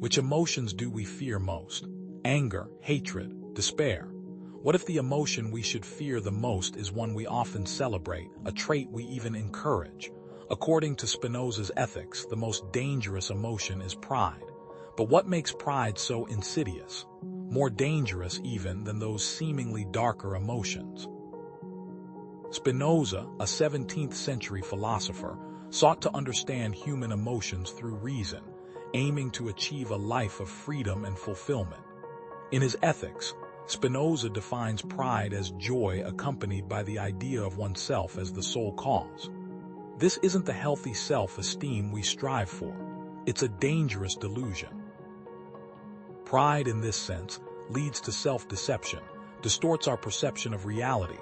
Which emotions do we fear most? Anger, hatred, despair. What if the emotion we should fear the most is one we often celebrate, a trait we even encourage? According to Spinoza's ethics, the most dangerous emotion is pride. But what makes pride so insidious? More dangerous even than those seemingly darker emotions. Spinoza, a 17th century philosopher, sought to understand human emotions through reason, aiming to achieve a life of freedom and fulfillment. In his Ethics, Spinoza defines pride as joy accompanied by the idea of oneself as the sole cause. This isn't the healthy self-esteem we strive for. It's a dangerous delusion. Pride, in this sense, leads to self-deception, distorts our perception of reality,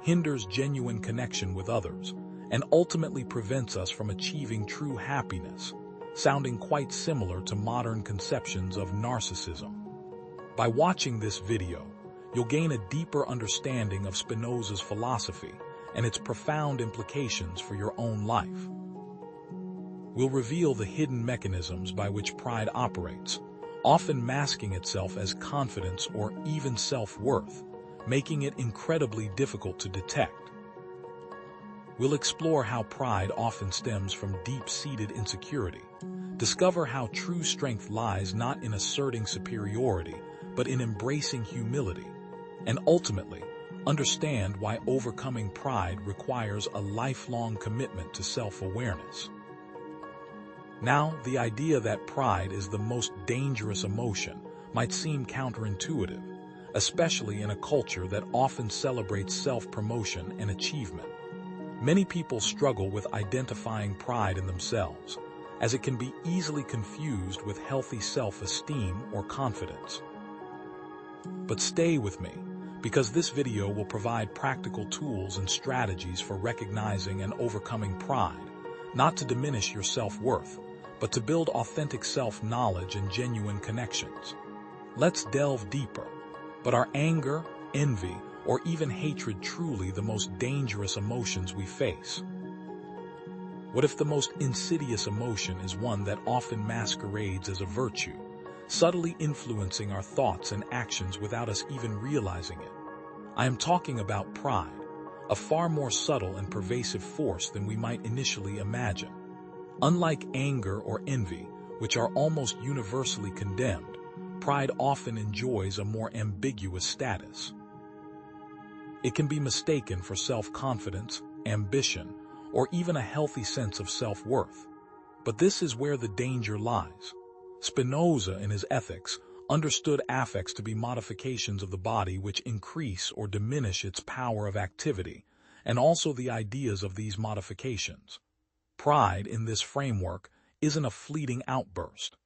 hinders genuine connection with others, and ultimately prevents us from achieving true happiness, sounding quite similar to modern conceptions of narcissism. By watching this video, you'll gain a deeper understanding of Spinoza's philosophy and its profound implications for your own life. We'll reveal the hidden mechanisms by which pride operates, often masking itself as confidence or even self-worth, making it incredibly difficult to detect. We'll explore how pride often stems from deep-seated insecurity, discover how true strength lies not in asserting superiority, but in embracing humility, and ultimately, understand why overcoming pride requires a lifelong commitment to self-awareness. Now, the idea that pride is the most dangerous emotion might seem counterintuitive, especially in a culture that often celebrates self-promotion and achievement. Many people struggle with identifying pride in themselves, as it can be easily confused with healthy self-esteem or confidence. But stay with me, because this video will provide practical tools and strategies for recognizing and overcoming pride, not to diminish your self-worth, but to build authentic self-knowledge and genuine connections. Let's delve deeper. But are anger, envy, or even hatred truly the most dangerous emotions we face? What if the most insidious emotion is one that often masquerades as a virtue, subtly influencing our thoughts and actions without us even realizing it? I am talking about pride, a far more subtle and pervasive force than we might initially imagine. Unlike anger or envy, which are almost universally condemned, pride often enjoys a more ambiguous status. It can be mistaken for self-confidence, ambition, or even a healthy sense of self-worth. But this is where the danger lies. Spinoza, in his Ethics, understood affects to be modifications of the body which increase or diminish its power of activity, and also the ideas of these modifications. Pride, in this framework, isn't a fleeting outburst.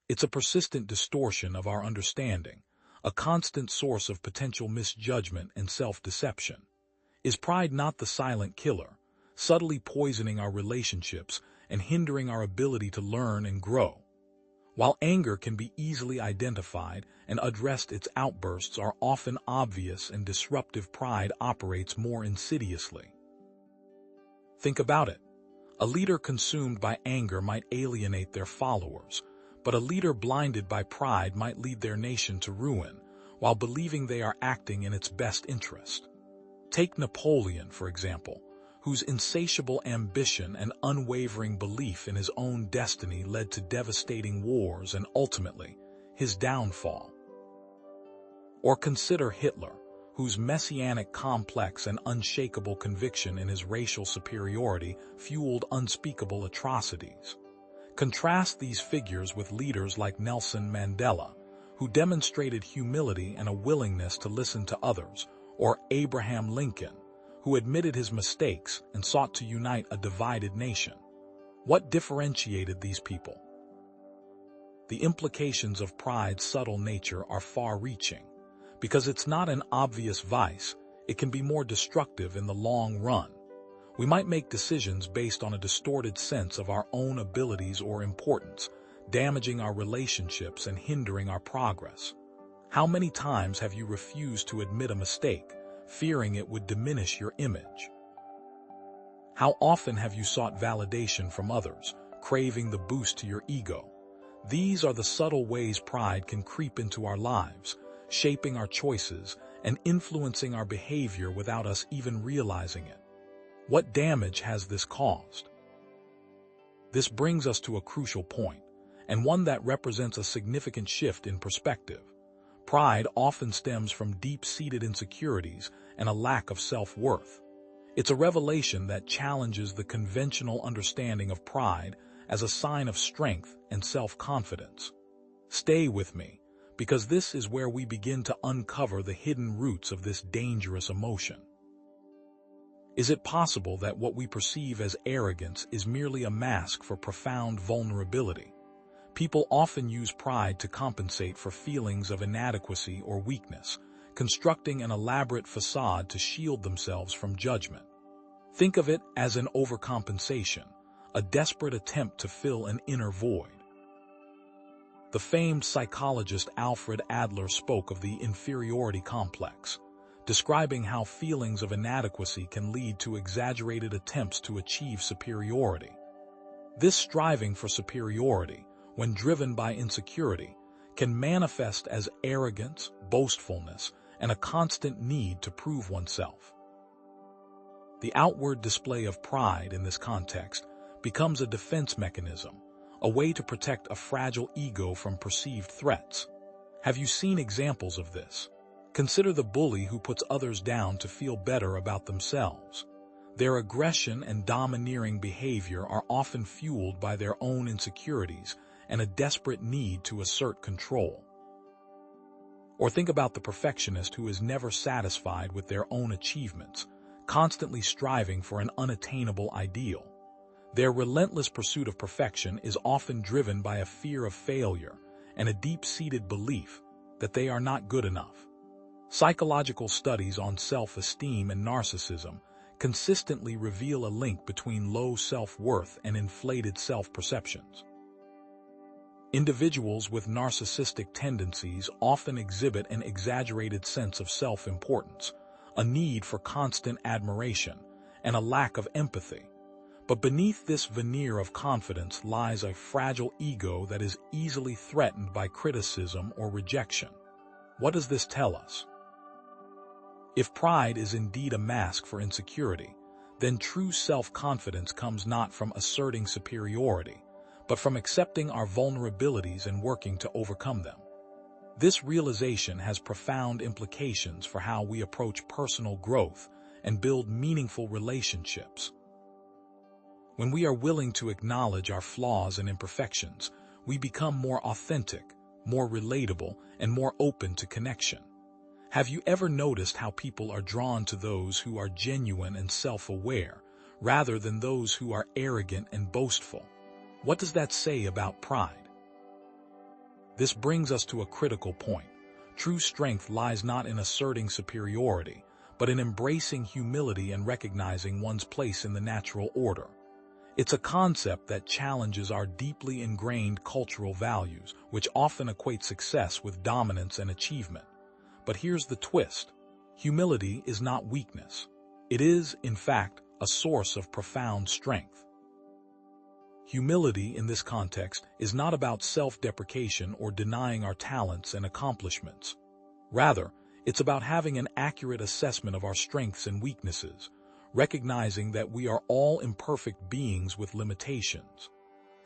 It's a persistent distortion of our understanding, a constant source of potential misjudgment and self-deception. Is pride not the silent killer, subtly poisoning our relationships and hindering our ability to learn and grow? While anger can be easily identified and addressed, its outbursts are often obvious and disruptive. Pride operates more insidiously. Think about it. A leader consumed by anger might alienate their followers, but a leader blinded by pride might lead their nation to ruin, while believing they are acting in its best interest. Take Napoleon, for example, whose insatiable ambition and unwavering belief in his own destiny led to devastating wars and ultimately his downfall. Or consider Hitler, whose messianic complex and unshakable conviction in his racial superiority fueled unspeakable atrocities. Contrast these figures with leaders like Nelson Mandela, who demonstrated humility and a willingness to listen to others, or Abraham Lincoln, who admitted his mistakes and sought to unite a divided nation. What differentiated these people? The implications of pride's subtle nature are far-reaching. Because it's not an obvious vice, it can be more destructive in the long run. We might make decisions based on a distorted sense of our own abilities or importance, damaging our relationships and hindering our progress. How many times have you refused to admit a mistake, fearing it would diminish your image? How often have you sought validation from others, craving the boost to your ego? These are the subtle ways pride can creep into our lives, shaping our choices and influencing our behavior without us even realizing it. What damage has this caused? This brings us to a crucial point, and one that represents a significant shift in perspective. Pride often stems from deep-seated insecurities and a lack of self-worth. It's a revelation that challenges the conventional understanding of pride as a sign of strength and self-confidence. Stay with me, because this is where we begin to uncover the hidden roots of this dangerous emotion. Is it possible that what we perceive as arrogance is merely a mask for profound vulnerability? People often use pride to compensate for feelings of inadequacy or weakness, constructing an elaborate facade to shield themselves from judgment. Think of it as an overcompensation, a desperate attempt to fill an inner void. The famed psychologist Alfred Adler spoke of the inferiority complex, describing how feelings of inadequacy can lead to exaggerated attempts to achieve superiority. This striving for superiority, when driven by insecurity, can manifest as arrogance, boastfulness, and a constant need to prove oneself. The outward display of pride in this context becomes a defense mechanism, a way to protect a fragile ego from perceived threats. Have you seen examples of this? Consider the bully who puts others down to feel better about themselves. Their aggression and domineering behavior are often fueled by their own insecurities and a desperate need to assert control. Or think about the perfectionist who is never satisfied with their own achievements, constantly striving for an unattainable ideal. Their relentless pursuit of perfection is often driven by a fear of failure and a deep-seated belief that they are not good enough. Psychological studies on self-esteem and narcissism consistently reveal a link between low self-worth and inflated self-perceptions. Individuals with narcissistic tendencies often exhibit an exaggerated sense of self-importance, a need for constant admiration, and a lack of empathy. But beneath this veneer of confidence lies a fragile ego that is easily threatened by criticism or rejection. What does this tell us? If pride is indeed a mask for insecurity, then true self-confidence comes not from asserting superiority, but from accepting our vulnerabilities and working to overcome them. This realization has profound implications for how we approach personal growth and build meaningful relationships. When we are willing to acknowledge our flaws and imperfections, we become more authentic, more relatable, and more open to connection. Have you ever noticed how people are drawn to those who are genuine and self-aware, rather than those who are arrogant and boastful? What does that say about pride? This brings us to a critical point. True strength lies not in asserting superiority, but in embracing humility and recognizing one's place in the natural order. It's a concept that challenges our deeply ingrained cultural values, which often equate success with dominance and achievement. But here's the twist. Humility is not weakness. It is, in fact, a source of profound strength. Humility in this context is not about self-deprecation or denying our talents and accomplishments. Rather, it's about having an accurate assessment of our strengths and weaknesses, recognizing that we are all imperfect beings with limitations.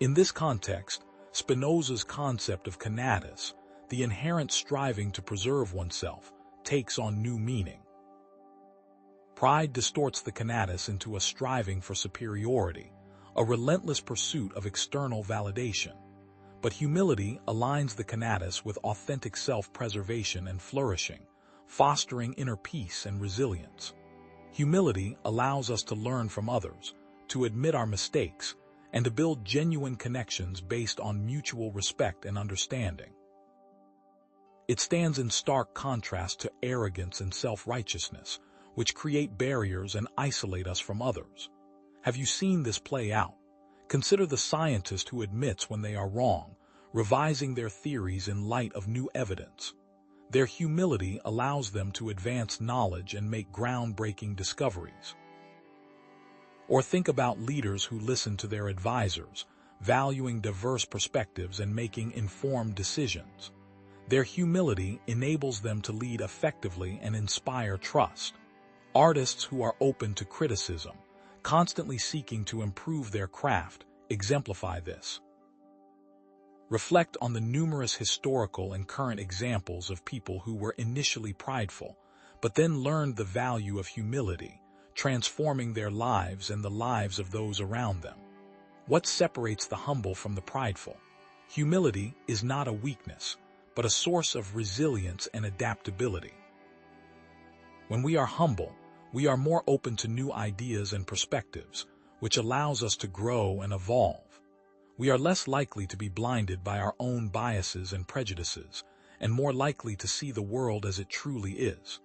In this context, Spinoza's concept of conatus, the inherent striving to preserve oneself, takes on new meaning. Pride distorts the conatus into a striving for superiority, a relentless pursuit of external validation. But humility aligns the conatus with authentic self-preservation and flourishing, fostering inner peace and resilience. Humility allows us to learn from others, to admit our mistakes, and to build genuine connections based on mutual respect and understanding. It stands in stark contrast to arrogance and self-righteousness, which create barriers and isolate us from others. Have you seen this play out? Consider the scientist who admits when they are wrong, revising their theories in light of new evidence. Their humility allows them to advance knowledge and make groundbreaking discoveries. Or think about leaders who listen to their advisors, valuing diverse perspectives and making informed decisions. Their humility enables them to lead effectively and inspire trust. Artists who are open to criticism, constantly seeking to improve their craft, exemplify this. Reflect on the numerous historical and current examples of people who were initially prideful, but then learned the value of humility, transforming their lives and the lives of those around them. What separates the humble from the prideful? Humility is not a weakness, but a source of resilience and adaptability. When we are humble, we are more open to new ideas and perspectives, which allows us to grow and evolve. We are less likely to be blinded by our own biases and prejudices, and more likely to see the world as it truly is.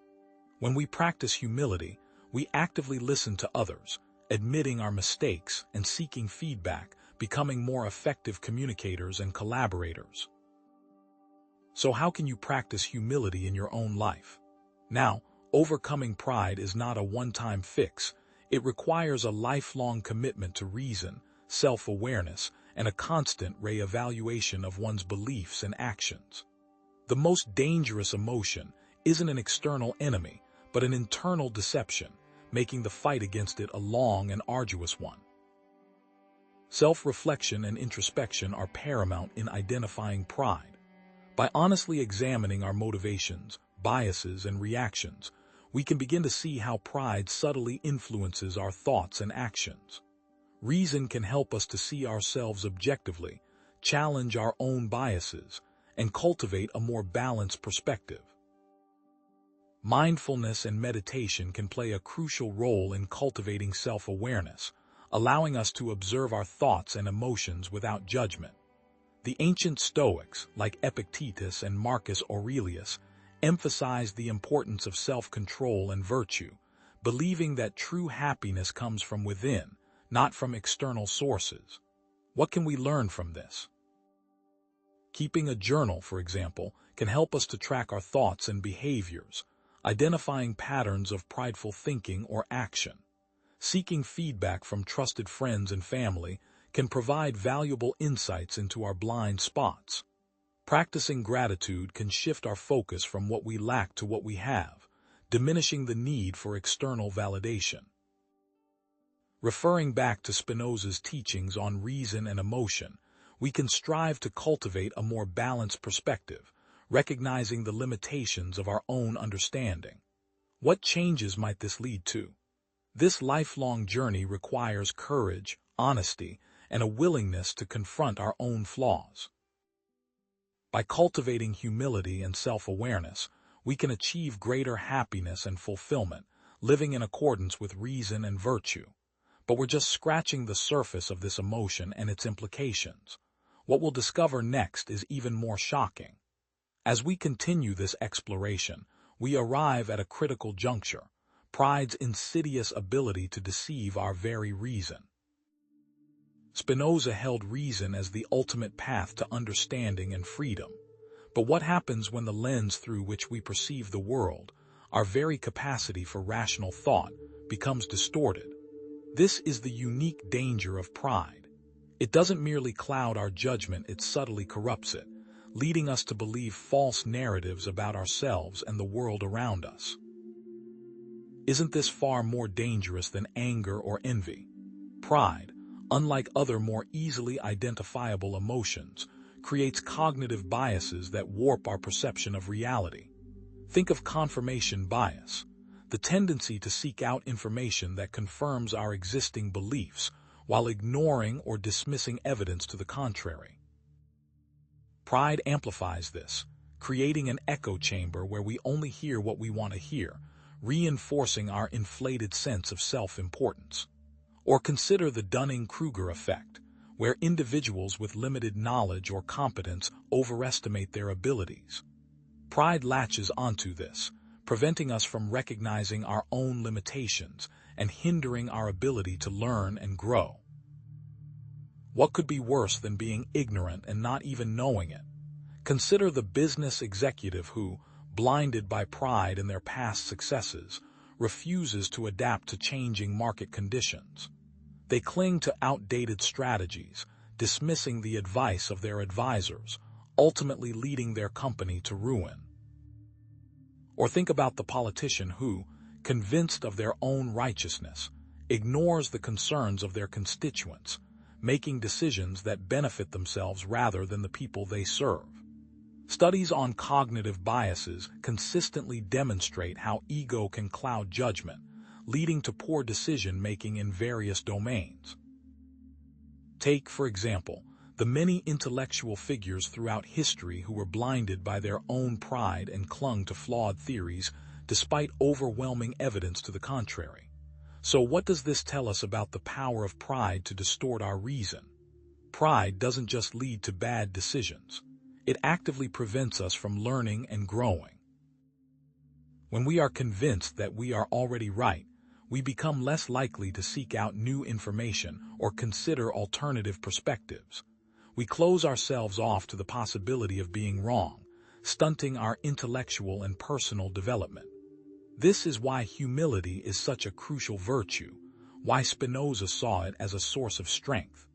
When we practice humility, we actively listen to others, admitting our mistakes and seeking feedback, becoming more effective communicators and collaborators. So how can you practice humility in your own life? Now, overcoming pride is not a one-time fix. It requires a lifelong commitment to reason, self-awareness, and a constant re-evaluation of one's beliefs and actions. The most dangerous emotion isn't an external enemy, but an internal deception, making the fight against it a long and arduous one. Self-reflection and introspection are paramount in identifying pride. By honestly examining our motivations, biases, and reactions, we can begin to see how pride subtly influences our thoughts and actions. Reason can help us to see ourselves objectively, challenge our own biases, and cultivate a more balanced perspective. Mindfulness and meditation can play a crucial role in cultivating self-awareness, allowing us to observe our thoughts and emotions without judgment. The ancient Stoics, like Epictetus and Marcus Aurelius, emphasized the importance of self-control and virtue, believing that true happiness comes from within, not from external sources. What can we learn from this? Keeping a journal, for example, can help us to track our thoughts and behaviors, identifying patterns of prideful thinking or action. Seeking feedback from trusted friends and family can provide valuable insights into our blind spots. Practicing gratitude can shift our focus from what we lack to what we have, diminishing the need for external validation. Referring back to Spinoza's teachings on reason and emotion, we can strive to cultivate a more balanced perspective, recognizing the limitations of our own understanding. What changes might this lead to? This lifelong journey requires courage, honesty, and a willingness to confront our own flaws. By cultivating humility and self-awareness, we can achieve greater happiness and fulfillment, living in accordance with reason and virtue. But we're just scratching the surface of this emotion and its implications. What we'll discover next is even more shocking. As we continue this exploration, we arrive at a critical juncture, pride's insidious ability to deceive our very reason. Spinoza held reason as the ultimate path to understanding and freedom. But what happens when the lens through which we perceive the world, our very capacity for rational thought, becomes distorted? This is the unique danger of pride. It doesn't merely cloud our judgment, it subtly corrupts it, leading us to believe false narratives about ourselves and the world around us. Isn't this far more dangerous than anger or envy? Pride, unlike other more easily identifiable emotions, creates cognitive biases that warp our perception of reality. Think of confirmation bias, the tendency to seek out information that confirms our existing beliefs while ignoring or dismissing evidence to the contrary. Pride amplifies this, creating an echo chamber where we only hear what we want to hear, reinforcing our inflated sense of self-importance. Or consider the Dunning-Kruger effect, where individuals with limited knowledge or competence overestimate their abilities. Pride latches onto this, preventing us from recognizing our own limitations and hindering our ability to learn and grow. What could be worse than being ignorant and not even knowing it? Consider the business executive who, blinded by pride in their past successes, refuses to adapt to changing market conditions. They cling to outdated strategies, dismissing the advice of their advisors, ultimately leading their company to ruin. Or think about the politician who, convinced of their own righteousness, ignores the concerns of their constituents, making decisions that benefit themselves rather than the people they serve. Studies on cognitive biases consistently demonstrate how ego can cloud judgment, leading to poor decision-making in various domains. Take, for example, the many intellectual figures throughout history who were blinded by their own pride and clung to flawed theories despite overwhelming evidence to the contrary. So what does this tell us about the power of pride to distort our reason? Pride doesn't just lead to bad decisions. It actively prevents us from learning and growing. When we are convinced that we are already right, we become less likely to seek out new information or consider alternative perspectives. We close ourselves off to the possibility of being wrong, stunting our intellectual and personal development. This is why humility is such a crucial virtue, why Spinoza saw it as a source of strength.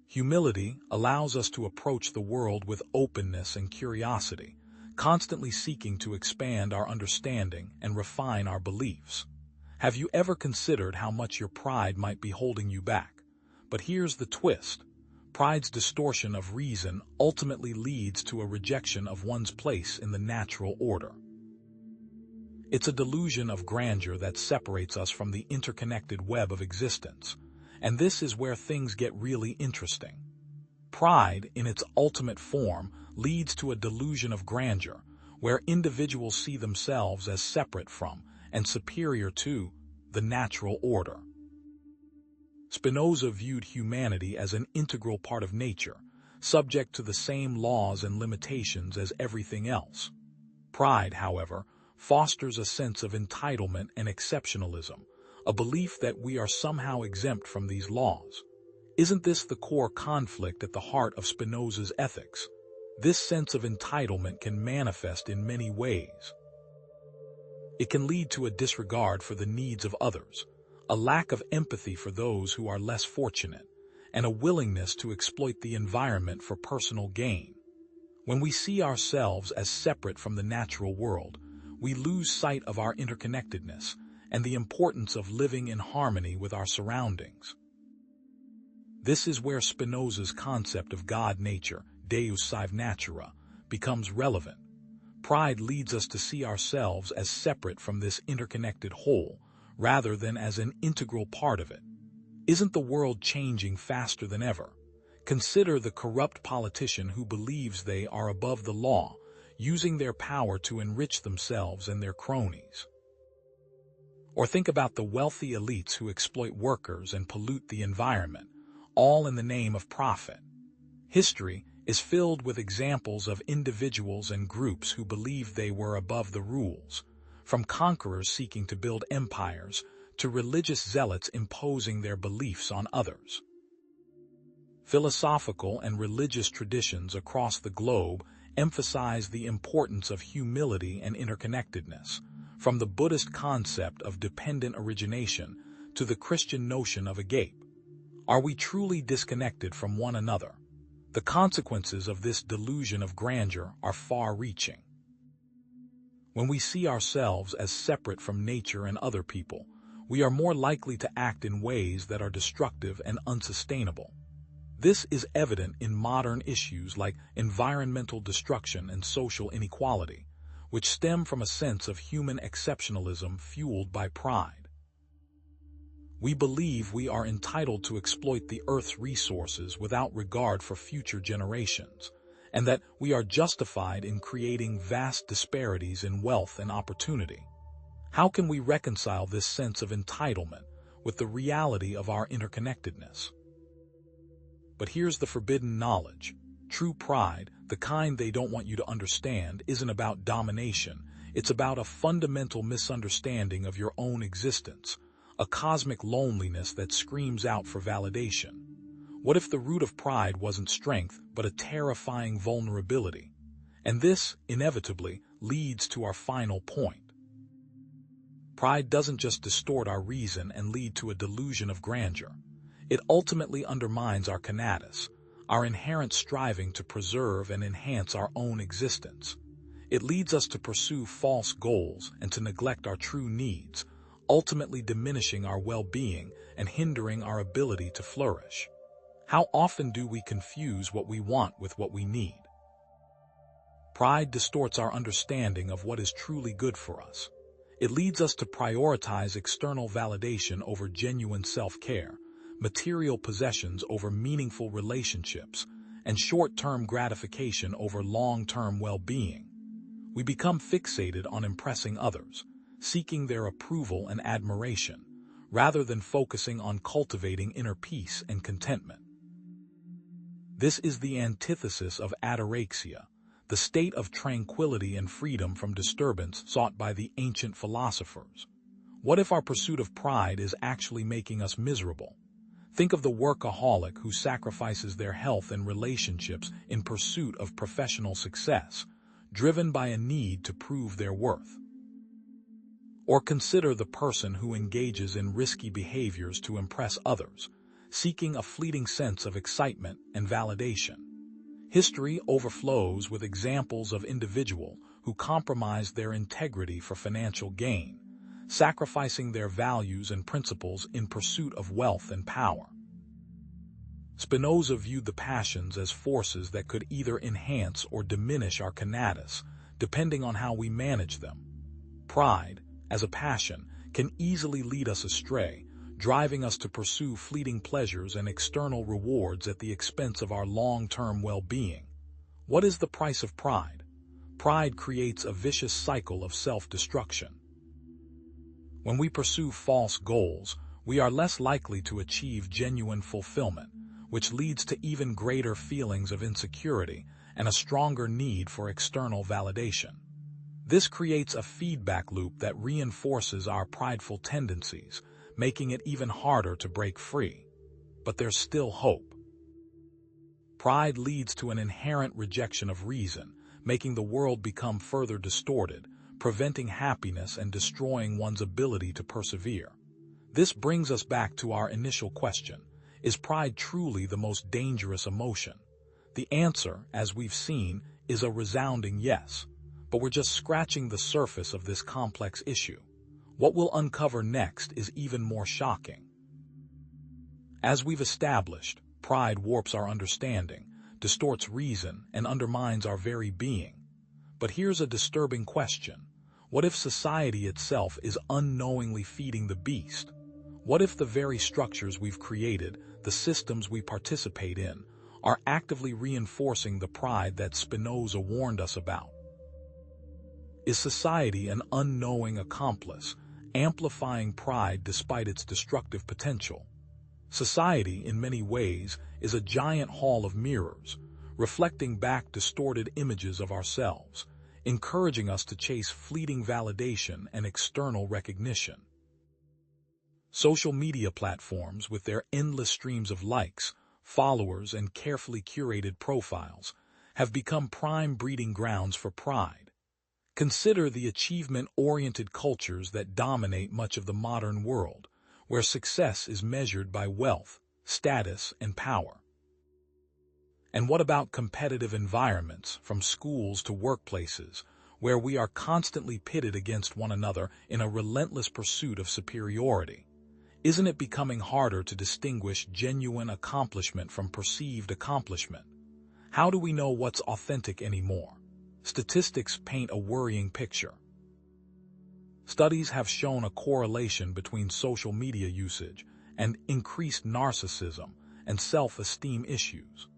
Humility allows us to approach the world with openness and curiosity, constantly seeking to expand our understanding and refine our beliefs. Have you ever considered how much your pride might be holding you back? But here's the twist. Pride's distortion of reason ultimately leads to a rejection of one's place in the natural order. It's a delusion of grandeur that separates us from the interconnected web of existence. And this is where things get really interesting. Pride, in its ultimate form, leads to a delusion of grandeur, where individuals see themselves as separate from and superior to the natural order. Spinoza viewed humanity as an integral part of nature, subject to the same laws and limitations as everything else. Pride, however, fosters a sense of entitlement and exceptionalism, a belief that we are somehow exempt from these laws. Isn't this the core conflict at the heart of Spinoza's ethics? This sense of entitlement can manifest in many ways. It can lead to a disregard for the needs of others, a lack of empathy for those who are less fortunate, and a willingness to exploit the environment for personal gain. When we see ourselves as separate from the natural world, we lose sight of our interconnectedness and the importance of living in harmony with our surroundings. This is where Spinoza's concept of God-nature, Deus sive natura, becomes relevant. Pride leads us to see ourselves as separate from this interconnected whole, rather than as an integral part of it. Isn't the world changing faster than ever? Consider the corrupt politician who believes they are above the law, using their power to enrich themselves and their cronies. Or think about the wealthy elites who exploit workers and pollute the environment, all in the name of profit. History is filled with examples of individuals and groups who believed they were above the rules, from conquerors seeking to build empires to religious zealots imposing their beliefs on others. Philosophical and religious traditions across the globe emphasize the importance of humility and interconnectedness, from the Buddhist concept of dependent origination to the Christian notion of agape. Are we truly disconnected from one another? The consequences of this delusion of grandeur are far-reaching. When we see ourselves as separate from nature and other people, we are more likely to act in ways that are destructive and unsustainable. This is evident in modern issues like environmental destruction and social inequality, which stem from a sense of human exceptionalism fueled by pride. We believe we are entitled to exploit the Earth's resources without regard for future generations, and that we are justified in creating vast disparities in wealth and opportunity. How can we reconcile this sense of entitlement with the reality of our interconnectedness? But here's the forbidden knowledge. True pride, the kind they don't want you to understand, isn't about domination. It's about a fundamental misunderstanding of your own existence, a cosmic loneliness that screams out for validation. What if the root of pride wasn't strength, but a terrifying vulnerability? And this, inevitably, leads to our final point. Pride doesn't just distort our reason and lead to a delusion of grandeur. It ultimately undermines our conatus, our inherent striving to preserve and enhance our own existence. It leads us to pursue false goals and to neglect our true needs, ultimately diminishing our well-being and hindering our ability to flourish. How often do we confuse what we want with what we need? Pride distorts our understanding of what is truly good for us. It leads us to prioritize external validation over genuine self-care, material possessions over meaningful relationships, and short-term gratification over long-term well-being. We become fixated on impressing others, seeking their approval and admiration, rather than focusing on cultivating inner peace and contentment. This is the antithesis of ataraxia, the state of tranquility and freedom from disturbance sought by the ancient philosophers. What if our pursuit of pride is actually making us miserable? Think of the workaholic who sacrifices their health and relationships in pursuit of professional success, driven by a need to prove their worth. Or consider the person who engages in risky behaviors to impress others, seeking a fleeting sense of excitement and validation. History overflows with examples of individuals who compromised their integrity for financial gain, sacrificing their values and principles in pursuit of wealth and power. Spinoza viewed the passions as forces that could either enhance or diminish our conatus, depending on how we manage them. Pride, as a passion, can easily lead us astray, driving us to pursue fleeting pleasures and external rewards at the expense of our long-term well-being. What is the price of pride? Pride creates a vicious cycle of self-destruction. When we pursue false goals, we are less likely to achieve genuine fulfillment, which leads to even greater feelings of insecurity and a stronger need for external validation. This creates a feedback loop that reinforces our prideful tendencies, making it even harder to break free. But there's still hope. Pride leads to an inherent rejection of reason, making the world become further distorted, preventing happiness and destroying one's ability to persevere. This brings us back to our initial question: is pride truly the most dangerous emotion? The answer, as we've seen, is a resounding yes, but we're just scratching the surface of this complex issue. What we'll uncover next is even more shocking. As we've established, pride warps our understanding, distorts reason, and undermines our very being. But here's a disturbing question. What if society itself is unknowingly feeding the beast? What if the very structures we've created, the systems we participate in, are actively reinforcing the pride that Spinoza warned us about? Is society an unknowing accomplice, amplifying pride despite its destructive potential? Society, in many ways, is a giant hall of mirrors, reflecting back distorted images of ourselves, encouraging us to chase fleeting validation and external recognition. Social media platforms, with their endless streams of likes, followers, and carefully curated profiles, have become prime breeding grounds for pride. Consider the achievement-oriented cultures that dominate much of the modern world, where success is measured by wealth, status, and power. And what about competitive environments, from schools to workplaces, where we are constantly pitted against one another in a relentless pursuit of superiority? Isn't it becoming harder to distinguish genuine accomplishment from perceived accomplishment? How do we know what's authentic anymore? Statistics paint a worrying picture. Studies have shown a correlation between social media usage and increased narcissism and self-esteem issues.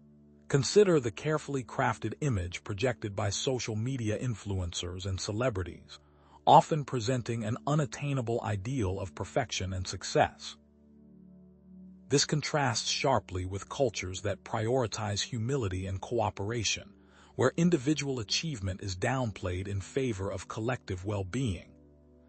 Consider the carefully crafted image projected by social media influencers and celebrities, often presenting an unattainable ideal of perfection and success. This contrasts sharply with cultures that prioritize humility and cooperation, where individual achievement is downplayed in favor of collective well-being.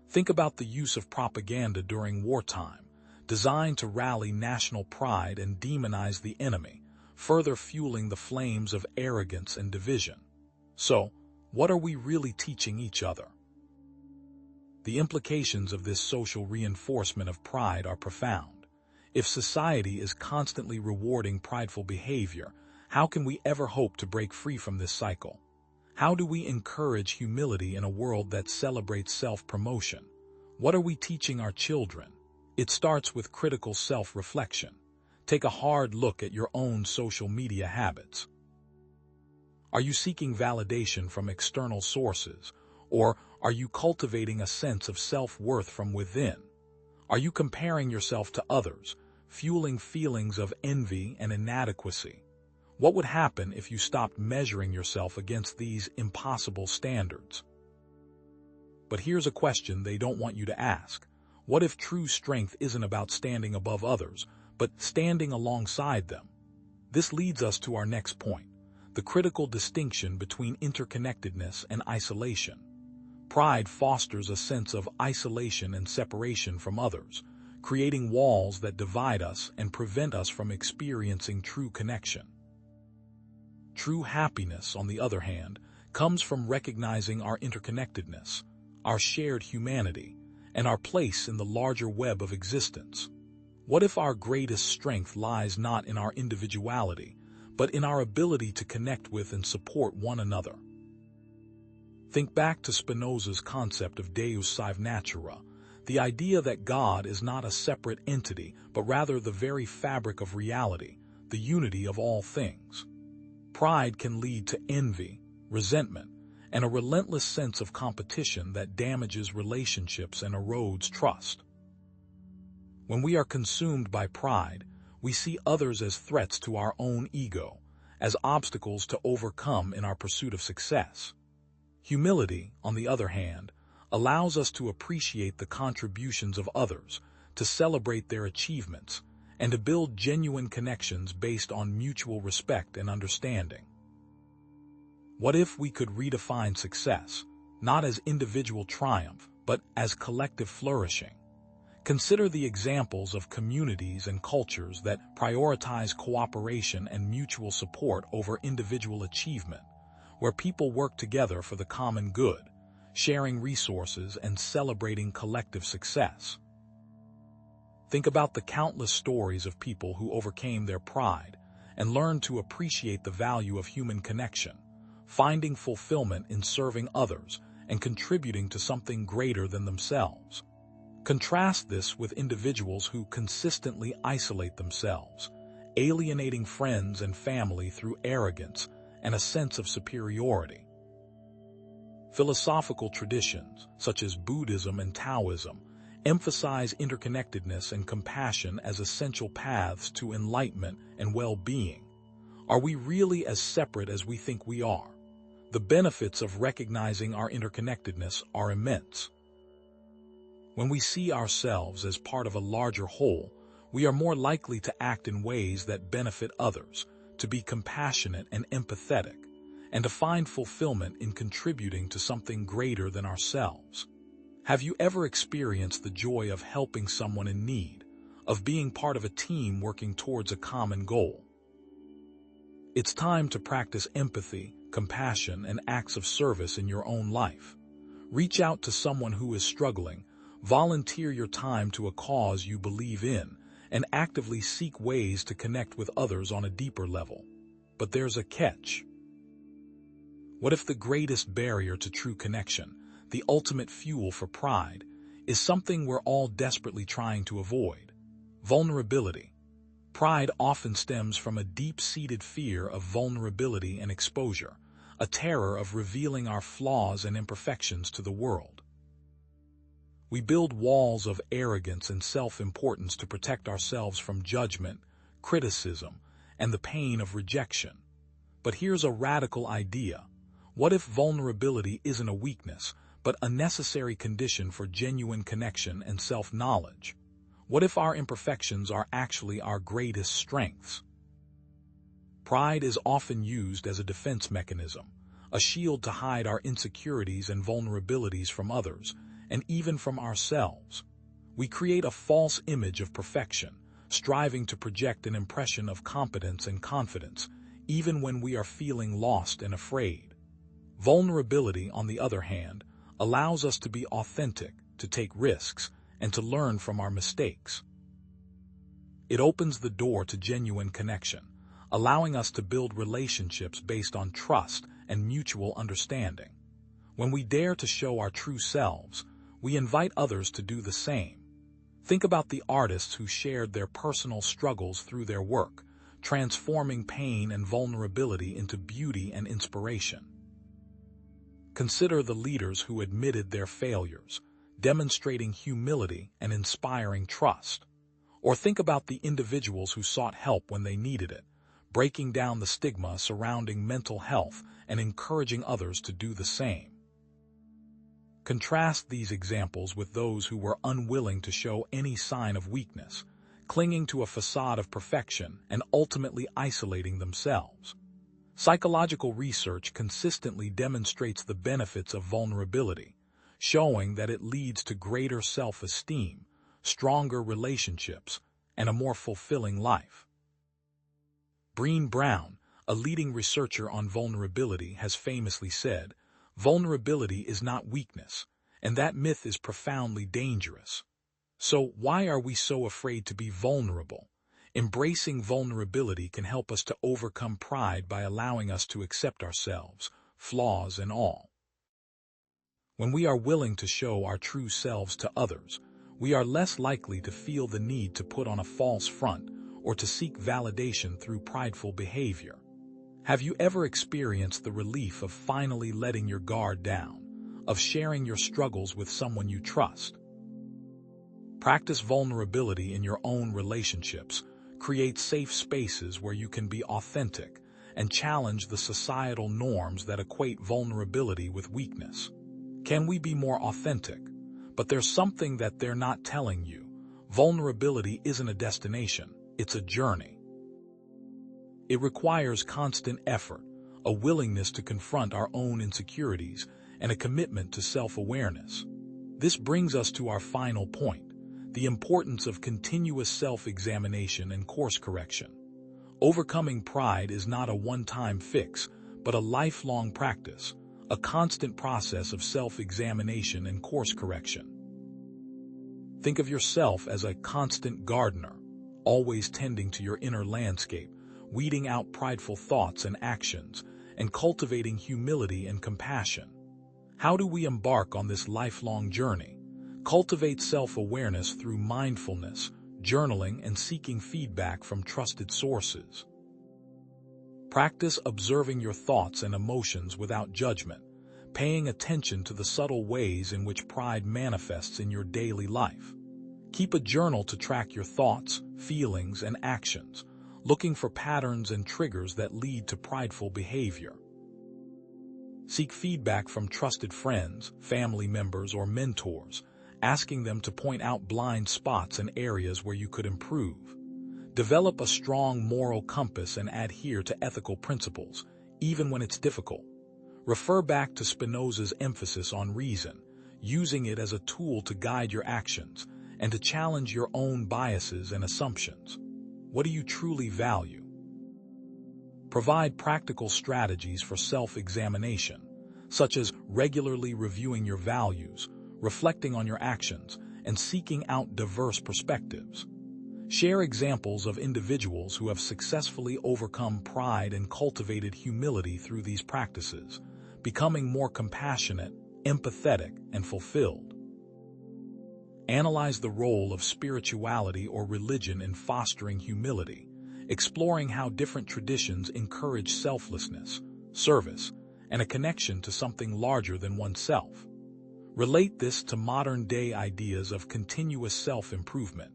Think about the use of propaganda during wartime, designed to rally national pride and demonize the enemy, further fueling the flames of arrogance and division. So, what are we really teaching each other? The implications of this social reinforcement of pride are profound. If society is constantly rewarding prideful behavior, how can we ever hope to break free from this cycle? How do we encourage humility in a world that celebrates self-promotion? What are we teaching our children? It starts with critical self-reflection. Take a hard look at your own social media habits. Are you seeking validation from external sources, or are you cultivating a sense of self-worth from within? Are you comparing yourself to others, fueling feelings of envy and inadequacy? What would happen if you stopped measuring yourself against these impossible standards? But here's a question they don't want you to ask. What if true strength isn't about standing above others, but standing alongside them? This leads us to our next point, the critical distinction between interconnectedness and isolation. Pride fosters a sense of isolation and separation from others, creating walls that divide us and prevent us from experiencing true connection. True happiness, on the other hand, comes from recognizing our interconnectedness, our shared humanity, and our place in the larger web of existence. What if our greatest strength lies not in our individuality, but in our ability to connect with and support one another? Think back to Spinoza's concept of Deus sive natura, the idea that God is not a separate entity, but rather the very fabric of reality, the unity of all things. Pride can lead to envy, resentment, and a relentless sense of competition that damages relationships and erodes trust. When we are consumed by pride, we see others as threats to our own ego, as obstacles to overcome in our pursuit of success. Humility, on the other hand, allows us to appreciate the contributions of others, to celebrate their achievements, and to build genuine connections based on mutual respect and understanding. What if we could redefine success, not as individual triumph, but as collective flourishing? Consider the examples of communities and cultures that prioritize cooperation and mutual support over individual achievement, where people work together for the common good, sharing resources and celebrating collective success. Think about the countless stories of people who overcame their pride and learned to appreciate the value of human connection, finding fulfillment in serving others and contributing to something greater than themselves. Contrast this with individuals who consistently isolate themselves, alienating friends and family through arrogance and a sense of superiority. Philosophical traditions, such as Buddhism and Taoism, emphasize interconnectedness and compassion as essential paths to enlightenment and well-being. Are we really as separate as we think we are? The benefits of recognizing our interconnectedness are immense. When we see ourselves as part of a larger whole, we are more likely to act in ways that benefit others, to be compassionate and empathetic, and to find fulfillment in contributing to something greater than ourselves. Have you ever experienced the joy of helping someone in need, of being part of a team working towards a common goal? It's time to practice empathy, compassion, and acts of service in your own life. Reach out to someone who is struggling, volunteer your time to a cause you believe in, and actively seek ways to connect with others on a deeper level. But there's a catch. What if the greatest barrier to true connection, the ultimate fuel for pride, is something we're all desperately trying to avoid? Vulnerability. Pride often stems from a deep-seated fear of vulnerability and exposure, a terror of revealing our flaws and imperfections to the world. We build walls of arrogance and self-importance to protect ourselves from judgment, criticism, and the pain of rejection. But here's a radical idea. What if vulnerability isn't a weakness, but a necessary condition for genuine connection and self-knowledge? What if our imperfections are actually our greatest strengths? Pride is often used as a defense mechanism, a shield to hide our insecurities and vulnerabilities from others, and even from ourselves. We create a false image of perfection, striving to project an impression of competence and confidence, even when we are feeling lost and afraid. Vulnerability, on the other hand, allows us to be authentic, to take risks, and to learn from our mistakes. It opens the door to genuine connection, allowing us to build relationships based on trust and mutual understanding. When we dare to show our true selves, we invite others to do the same. Think about the artists who shared their personal struggles through their work, transforming pain and vulnerability into beauty and inspiration. Consider the leaders who admitted their failures, demonstrating humility and inspiring trust. Or think about the individuals who sought help when they needed it, breaking down the stigma surrounding mental health and encouraging others to do the same. Contrast these examples with those who were unwilling to show any sign of weakness, clinging to a facade of perfection and ultimately isolating themselves. Psychological research consistently demonstrates the benefits of vulnerability, showing that it leads to greater self-esteem, stronger relationships, and a more fulfilling life. Brené Brown, a leading researcher on vulnerability, has famously said, "Vulnerability is not weakness, and that myth is profoundly dangerous." So why are we so afraid to be vulnerable? Embracing vulnerability can help us to overcome pride by allowing us to accept ourselves, flaws and all. When we are willing to show our true selves to others, we are less likely to feel the need to put on a false front or to seek validation through prideful behavior. Have you ever experienced the relief of finally letting your guard down, of sharing your struggles with someone you trust? Practice vulnerability in your own relationships, create safe spaces where you can be authentic, and challenge the societal norms that equate vulnerability with weakness. Can we be more authentic? But there's something that they're not telling you. Vulnerability isn't a destination, it's a journey. It requires constant effort, a willingness to confront our own insecurities, and a commitment to self-awareness. This brings us to our final point, the importance of continuous self-examination and course correction. Overcoming pride is not a one-time fix, but a lifelong practice, a constant process of self-examination and course correction. Think of yourself as a constant gardener, always tending to your inner landscape, weeding out prideful thoughts and actions, and cultivating humility and compassion. How do we embark on this lifelong journey? Cultivate self-awareness through mindfulness, journaling, and seeking feedback from trusted sources. Practice observing your thoughts and emotions without judgment, paying attention to the subtle ways in which pride manifests in your daily life. Keep a journal to track your thoughts, feelings, and actions, looking for patterns and triggers that lead to prideful behavior. Seek feedback from trusted friends, family members, or mentors, asking them to point out blind spots and areas where you could improve. Develop a strong moral compass and adhere to ethical principles, even when it's difficult. Refer back to Spinoza's emphasis on reason, using it as a tool to guide your actions and to challenge your own biases and assumptions. What do you truly value? Provide practical strategies for self-examination, such as regularly reviewing your values, reflecting on your actions, and seeking out diverse perspectives. Share examples of individuals who have successfully overcome pride and cultivated humility through these practices, becoming more compassionate, empathetic, and fulfilled. Analyze the role of spirituality or religion in fostering humility, exploring how different traditions encourage selflessness, service, and a connection to something larger than oneself. Relate this to modern-day ideas of continuous self-improvement,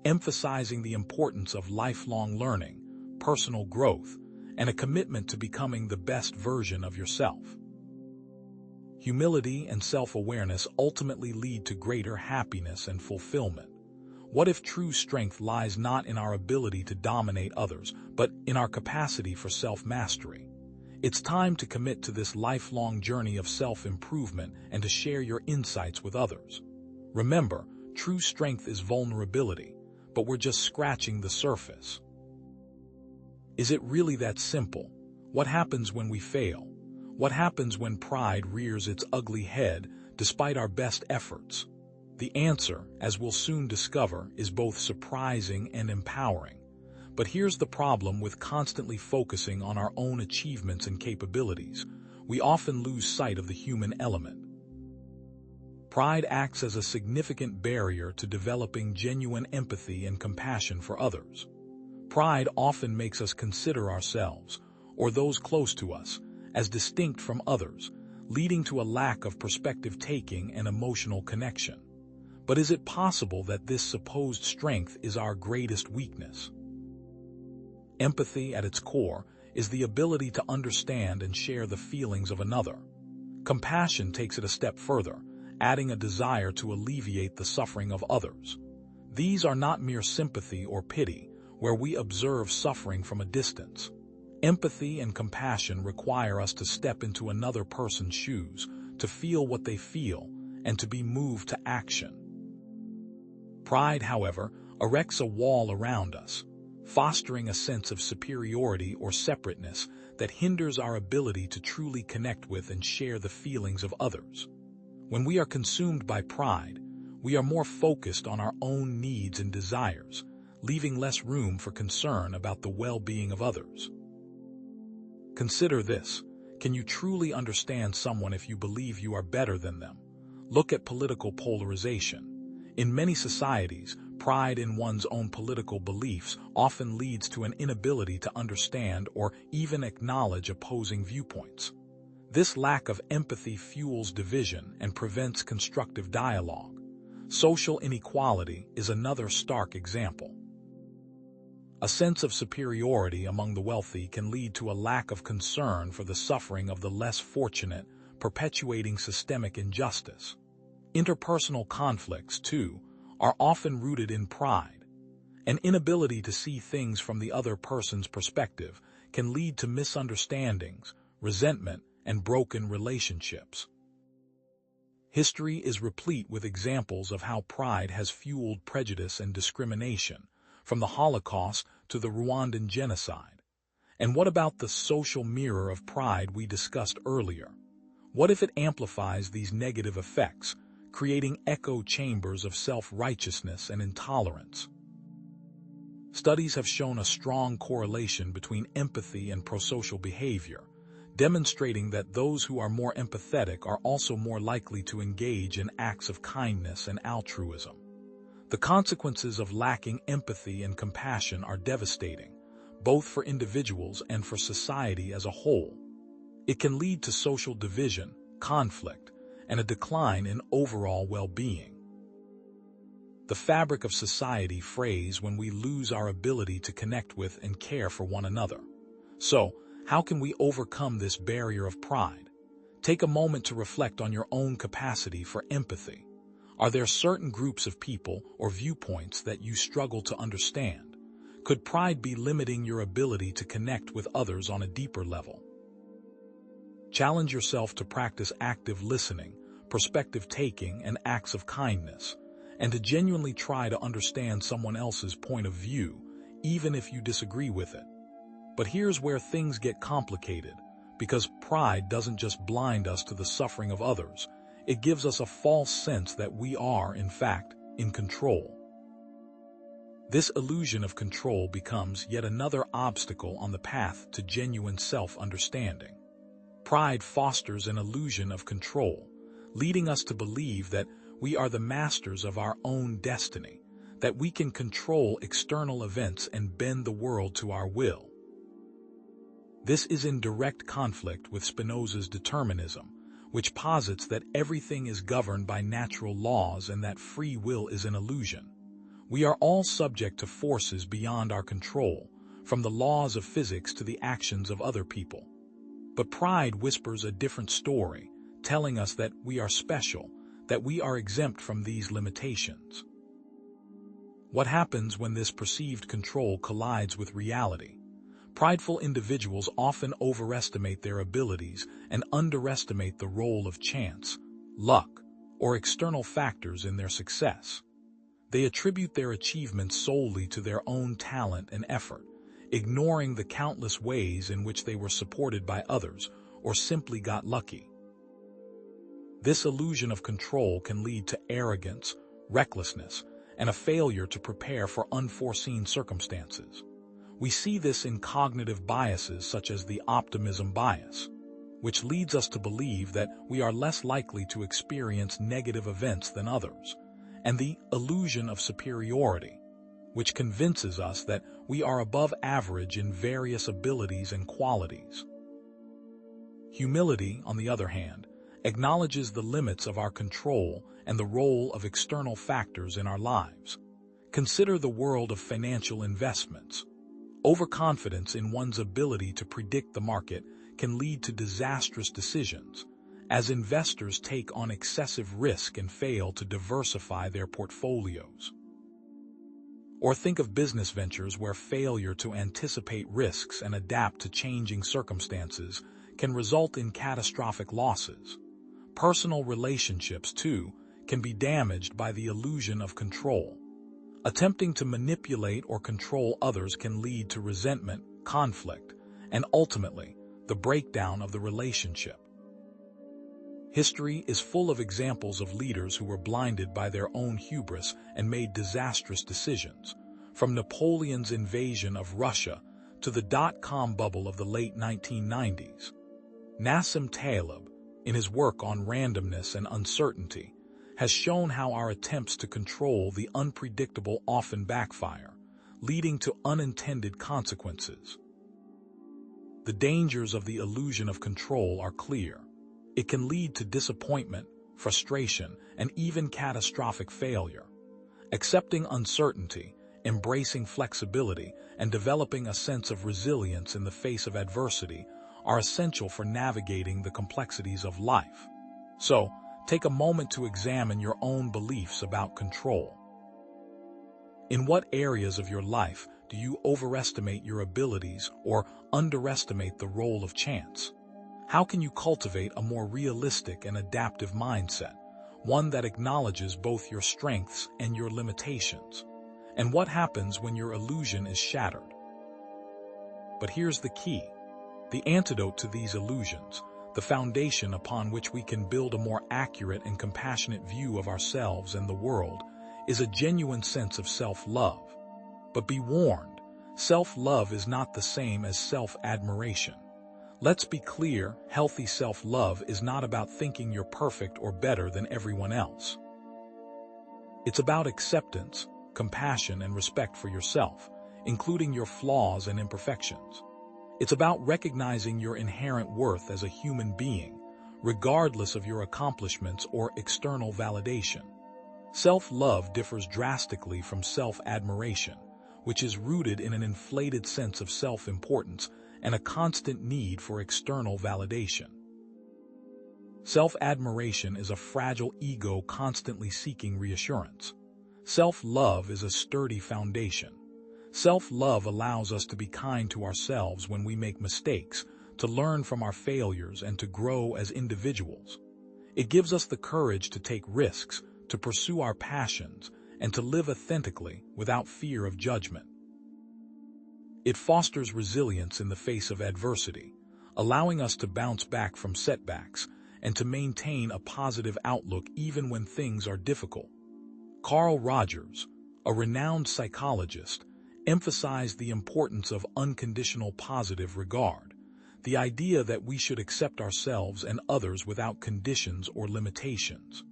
emphasizing the importance of lifelong learning, personal growth, and a commitment to becoming the best version of yourself. Humility and self-awareness ultimately lead to greater happiness and fulfillment. What if true strength lies not in our ability to dominate others, but in our capacity for self-mastery? It's time to commit to this lifelong journey of self-improvement and to share your insights with others. Remember, true strength is vulnerability, but we're just scratching the surface. Is it really that simple? What happens when we fail? What happens when pride rears its ugly head despite our best efforts? The answer, as we'll soon discover, is both surprising and empowering. But here's the problem with constantly focusing on our own achievements and capabilities. We often lose sight of the human element. Pride acts as a significant barrier to developing genuine empathy and compassion for others. Pride often makes us consider ourselves, or those close to us, as distinct from others, leading to a lack of perspective-taking and emotional connection. But is it possible that this supposed strength is our greatest weakness? Empathy, at its core, is the ability to understand and share the feelings of another. Compassion takes it a step further, adding a desire to alleviate the suffering of others. These are not mere sympathy or pity, where we observe suffering from a distance. Empathy and compassion require us to step into another person's shoes, to feel what they feel, and to be moved to action. Pride, however, erects a wall around us, fostering a sense of superiority or separateness that hinders our ability to truly connect with and share the feelings of others. When we are consumed by pride, we are more focused on our own needs and desires, leaving less room for concern about the well-being of others. Consider this: can you truly understand someone if you believe you are better than them? Look at political polarization. In many societies, pride in one's own political beliefs often leads to an inability to understand or even acknowledge opposing viewpoints. This lack of empathy fuels division and prevents constructive dialogue. Social inequality is another stark example. A sense of superiority among the wealthy can lead to a lack of concern for the suffering of the less fortunate, perpetuating systemic injustice. Interpersonal conflicts, too, are often rooted in pride. An inability to see things from the other person's perspective can lead to misunderstandings, resentment, and broken relationships. History is replete with examples of how pride has fueled prejudice and discrimination, from the Holocaust to the Rwandan genocide. And what about the social mirror of pride we discussed earlier? What if it amplifies these negative effects, creating echo chambers of self-righteousness and intolerance? Studies have shown a strong correlation between empathy and prosocial behavior, demonstrating that those who are more empathetic are also more likely to engage in acts of kindness and altruism. The consequences of lacking empathy and compassion are devastating, both for individuals and for society as a whole. It can lead to social division, conflict, and a decline in overall well-being. The fabric of society frays when we lose our ability to connect with and care for one another. So, how can we overcome this barrier of pride? Take a moment to reflect on your own capacity for empathy. Are there certain groups of people or viewpoints that you struggle to understand? Could pride be limiting your ability to connect with others on a deeper level? Challenge yourself to practice active listening, perspective-taking, and acts of kindness, and to genuinely try to understand someone else's point of view, even if you disagree with it. But here's where things get complicated, because pride doesn't just blind us to the suffering of others, it gives us a false sense that we are, in fact, in control. This illusion of control becomes yet another obstacle on the path to genuine self-understanding. Pride fosters an illusion of control, leading us to believe that we are the masters of our own destiny, that we can control external events and bend the world to our will. This is in direct conflict with Spinoza's determinism, which posits that everything is governed by natural laws and that free will is an illusion. We are all subject to forces beyond our control, from the laws of physics to the actions of other people. But pride whispers a different story, telling us that we are special, that we are exempt from these limitations. What happens when this perceived control collides with reality? Prideful individuals often overestimate their abilities and underestimate the role of chance, luck, or external factors in their success. They attribute their achievements solely to their own talent and effort, ignoring the countless ways in which they were supported by others or simply got lucky. This illusion of control can lead to arrogance, recklessness, and a failure to prepare for unforeseen circumstances. We see this in cognitive biases such as the optimism bias, which leads us to believe that we are less likely to experience negative events than others, and the illusion of superiority, which convinces us that we are above average in various abilities and qualities. Humility, on the other hand, acknowledges the limits of our control and the role of external factors in our lives. Consider the world of financial investments. Overconfidence in one's ability to predict the market can lead to disastrous decisions, as investors take on excessive risk and fail to diversify their portfolios. Or think of business ventures where failure to anticipate risks and adapt to changing circumstances can result in catastrophic losses. Personal relationships, too, can be damaged by the illusion of control. Attempting to manipulate or control others can lead to resentment, conflict, and ultimately, the breakdown of the relationship. History is full of examples of leaders who were blinded by their own hubris and made disastrous decisions, from Napoleon's invasion of Russia to the dot-com bubble of the late 1990s. Nassim Taleb, in his work on randomness and uncertainty, has shown how our attempts to control the unpredictable often backfire, leading to unintended consequences. The dangers of the illusion of control are clear. It can lead to disappointment, frustration, and even catastrophic failure. Accepting uncertainty, embracing flexibility, and developing a sense of resilience in the face of adversity are essential for navigating the complexities of life. So, take a moment to examine your own beliefs about control. In what areas of your life do you overestimate your abilities or underestimate the role of chance? How can you cultivate a more realistic and adaptive mindset, one that acknowledges both your strengths and your limitations? And what happens when your illusion is shattered? But here's the key. The antidote to these illusions, the foundation upon which we can build a more accurate and compassionate view of ourselves and the world, is a genuine sense of self-love. But be warned, self-love is not the same as self-admiration. Let's be clear, healthy self-love is not about thinking you're perfect or better than everyone else. It's about acceptance, compassion, and respect for yourself, including your flaws and imperfections. It's about recognizing your inherent worth as a human being, regardless of your accomplishments or external validation. Self-love differs drastically from self-admiration, which is rooted in an inflated sense of self-importance and a constant need for external validation. Self-admiration is a fragile ego constantly seeking reassurance. Self-love is a sturdy foundation. Self-love allows us to be kind to ourselves when we make mistakes, to learn from our failures, and to grow as individuals. It gives us the courage to take risks, to pursue our passions, and to live authentically without fear of judgment. It fosters resilience in the face of adversity, allowing us to bounce back from setbacks and to maintain a positive outlook even when things are difficult. Carl Rogers, a renowned psychologist, emphasized the importance of unconditional positive regard, the idea that we should accept ourselves and others without conditions or limitations.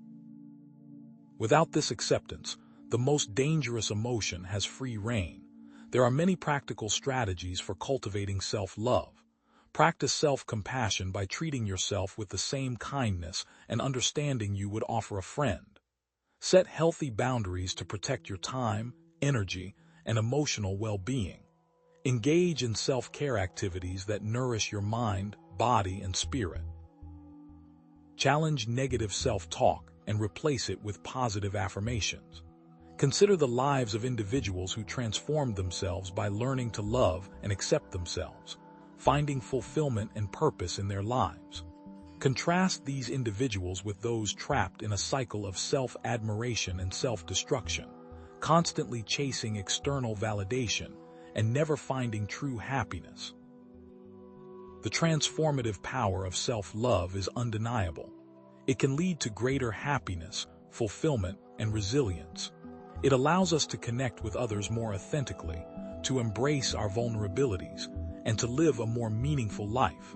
Without this acceptance, the most dangerous emotion has free rein. There are many practical strategies for cultivating self-love. Practice self-compassion by treating yourself with the same kindness and understanding you would offer a friend. Set healthy boundaries to protect your time, energy, and emotional well-being. Engage in self-care activities that nourish your mind, body, and spirit. Challenge negative self-talk and replace it with positive affirmations. Consider the lives of individuals who transformed themselves by learning to love and accept themselves, finding fulfillment and purpose in their lives. Contrast these individuals with those trapped in a cycle of self-admiration and self-destruction, constantly chasing external validation and never finding true happiness. The transformative power of self-love is undeniable. It can lead to greater happiness, fulfillment, and resilience. It allows us to connect with others more authentically, to embrace our vulnerabilities, and to live a more meaningful life.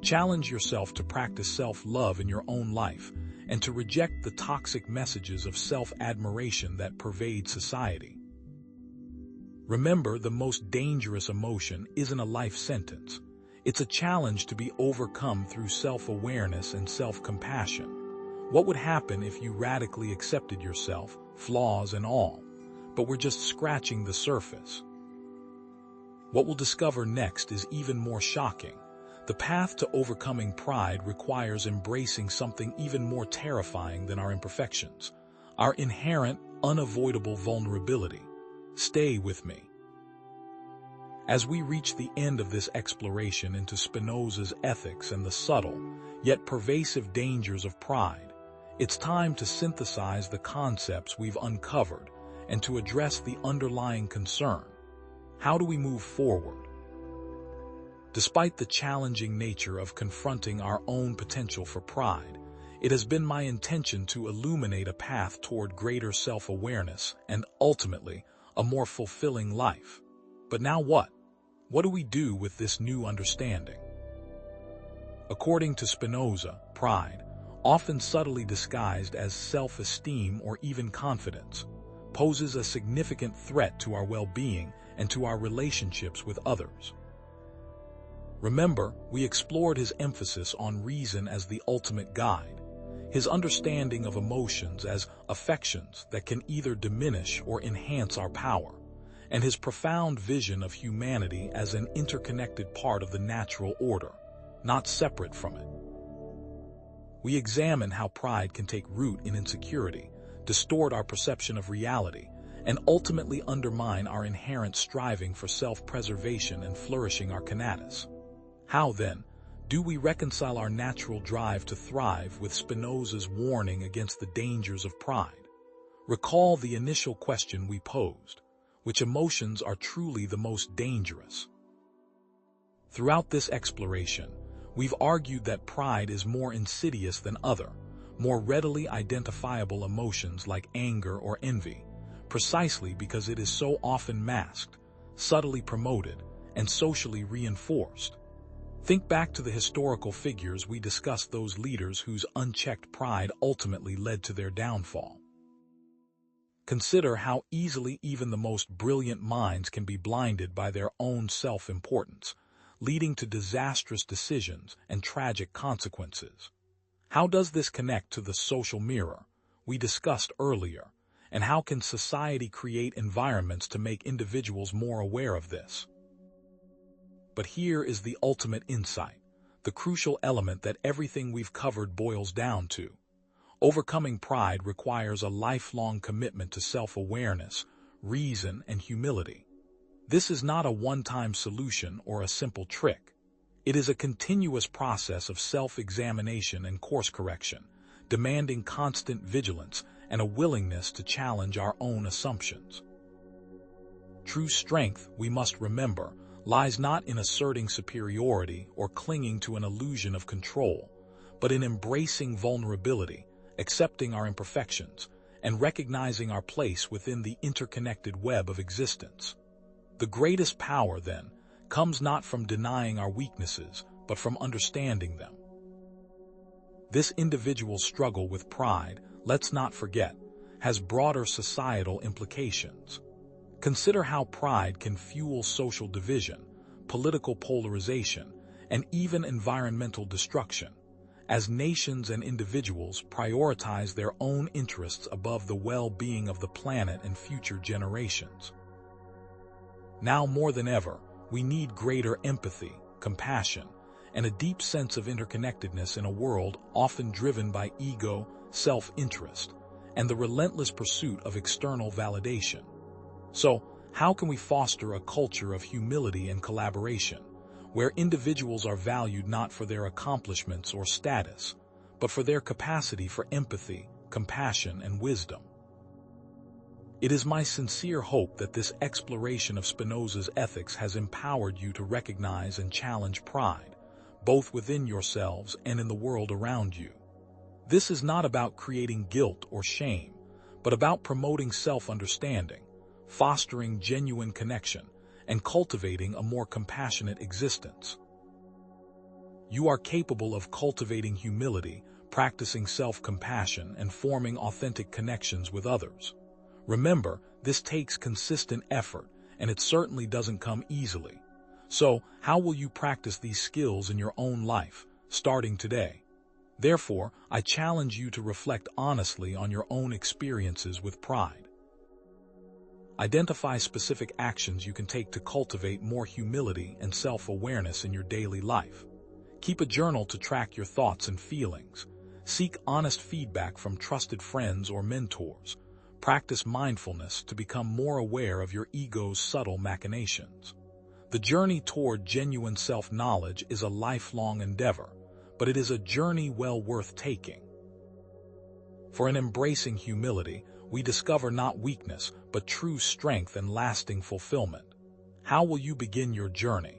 Challenge yourself to practice self-love in your own life and to reject the toxic messages of self-admiration that pervade society. Remember, the most dangerous emotion isn't a life sentence. It's a challenge to be overcome through self-awareness and self-compassion. What would happen if you radically accepted yourself, flaws and all, but we're just scratching the surface? What we'll discover next is even more shocking. The path to overcoming pride requires embracing something even more terrifying than our imperfections, our inherent, unavoidable vulnerability. Stay with me. As we reach the end of this exploration into Spinoza's ethics and the subtle, yet pervasive dangers of pride, it's time to synthesize the concepts we've uncovered and to address the underlying concern. How do we move forward? Despite the challenging nature of confronting our own potential for pride, it has been my intention to illuminate a path toward greater self-awareness and, ultimately, a more fulfilling life. But now what? What do we do with this new understanding? According to Spinoza, pride, often subtly disguised as self-esteem or even confidence, poses a significant threat to our well-being and to our relationships with others. Remember, we explored his emphasis on reason as the ultimate guide, his understanding of emotions as affections that can either diminish or enhance our power, and his profound vision of humanity as an interconnected part of the natural order, not separate from it. We examine how pride can take root in insecurity, distort our perception of reality, and ultimately undermine our inherent striving for self-preservation and flourishing our conatus. How, then, do we reconcile our natural drive to thrive with Spinoza's warning against the dangers of pride? Recall the initial question we posed: which emotions are truly the most dangerous? Throughout this exploration, we've argued that pride is more insidious than other, more readily identifiable emotions like anger or envy, precisely because it is so often masked, subtly promoted, and socially reinforced. Think back to the historical figures we discussed, those leaders whose unchecked pride ultimately led to their downfall. Consider how easily even the most brilliant minds can be blinded by their own self-importance, leading to disastrous decisions and tragic consequences. How does this connect to the social mirror we discussed earlier, and how can society create environments to make individuals more aware of this? But here is the ultimate insight, the crucial element that everything we've covered boils down to. Overcoming pride requires a lifelong commitment to self-awareness, reason, and humility. This is not a one-time solution or a simple trick. It is a continuous process of self-examination and course correction, demanding constant vigilance and a willingness to challenge our own assumptions. True strength, we must remember, lies not in asserting superiority or clinging to an illusion of control, but in embracing vulnerability, accepting our imperfections, and recognizing our place within the interconnected web of existence. The greatest power, then, comes not from denying our weaknesses, but from understanding them. This individual struggle with pride, let's not forget, has broader societal implications. Consider how pride can fuel social division, political polarization, and even environmental destruction, as nations and individuals prioritize their own interests above the well-being of the planet and future generations. Now more than ever, we need greater empathy, compassion, and a deep sense of interconnectedness in a world often driven by ego, self-interest, and the relentless pursuit of external validation. So, how can we foster a culture of humility and collaboration, where individuals are valued not for their accomplishments or status, but for their capacity for empathy, compassion, and wisdom? It is my sincere hope that this exploration of Spinoza's ethics has empowered you to recognize and challenge pride, both within yourselves and in the world around you. This is not about creating guilt or shame, but about promoting self-understanding, fostering genuine connection, and cultivating a more compassionate existence. You are capable of cultivating humility, practicing self-compassion, and forming authentic connections with others. Remember, this takes consistent effort, and it certainly doesn't come easily. So, how will you practice these skills in your own life, starting today? Therefore, I challenge you to reflect honestly on your own experiences with pride. Identify specific actions you can take to cultivate more humility and self-awareness in your daily life. Keep a journal to track your thoughts and feelings. Seek honest feedback from trusted friends or mentors. Practice mindfulness to become more aware of your ego's subtle machinations. The journey toward genuine self-knowledge is a lifelong endeavor, but it is a journey well worth taking. For in embracing humility, we discover not weakness, but true strength and lasting fulfillment. How will you begin your journey?